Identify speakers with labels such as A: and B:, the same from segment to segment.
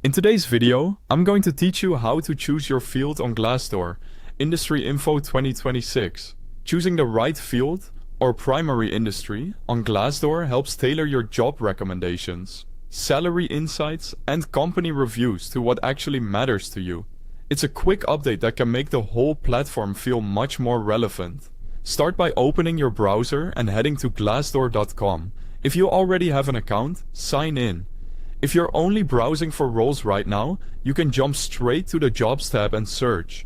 A: In today's video, I'm going to teach you how to choose your field on Glassdoor, Industry Info 2026. Choosing the right field, or primary industry, on Glassdoor helps tailor your job recommendations, salary insights, and company reviews to what actually matters to you. It's a quick update that can make the whole platform feel much more relevant. Start by opening your browser and heading to glassdoor.com. If you already have an account, sign in. If you're only browsing for roles right now, you can jump straight to the Jobs tab and search.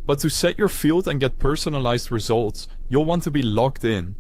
A: But to set your field and get personalized results, you'll want to be logged in.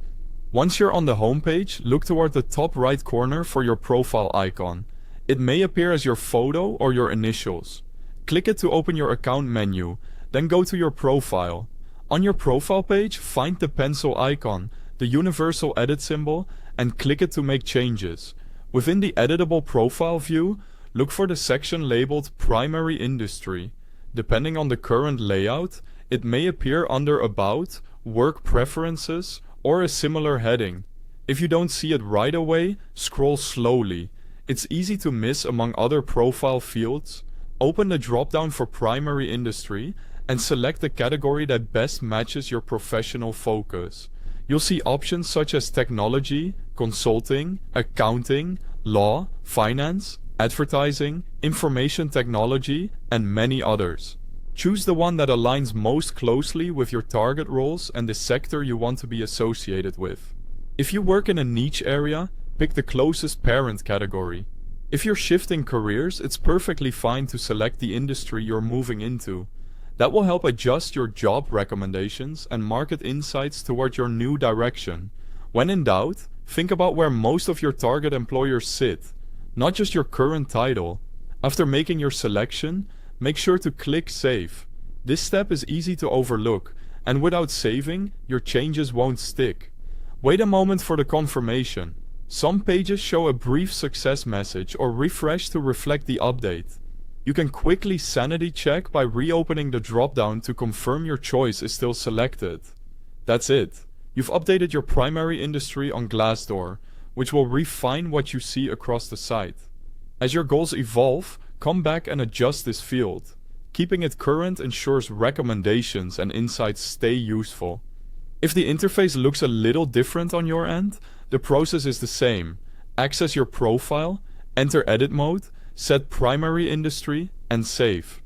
A: Once you're on the homepage, look toward the top right corner for your profile icon. It may appear as your photo or your initials. Click it to open your account menu, then go to your profile. On your profile page, find the pencil icon, the universal edit symbol, and click it to make changes. Within the editable profile view, look for the section labeled Primary Industry. Depending on the current layout, it may appear under About, Work Preferences, or a similar heading. If you don't see it right away, scroll slowly. It's easy to miss among other profile fields. Open the drop-down for Primary Industry and select the category that best matches your professional focus. You'll see options such as technology, consulting, accounting, law, finance, advertising, information technology, and many others. Choose the one that aligns most closely with your target roles and the sector you want to be associated with. If you work in a niche area, pick the closest parent category. If you're shifting careers, it's perfectly fine to select the industry you're moving into. That will help adjust your job recommendations and market insights toward your new direction. When in doubt, think about where most of your target employers sit, not just your current title. After making your selection, make sure to click Save. This step is easy to overlook, and without saving, your changes won't stick. Wait a moment for the confirmation. Some pages show a brief success message or refresh to reflect the update. You can quickly sanity check by reopening the drop-down to confirm your choice is still selected. That's it. You've updated your primary industry on Glassdoor, which will refine what you see across the site. As your goals evolve, come back and adjust this field. Keeping it current ensures recommendations and insights stay useful. If the interface looks a little different on your end, the process is the same. Access your profile, enter edit mode, set primary industry, and save.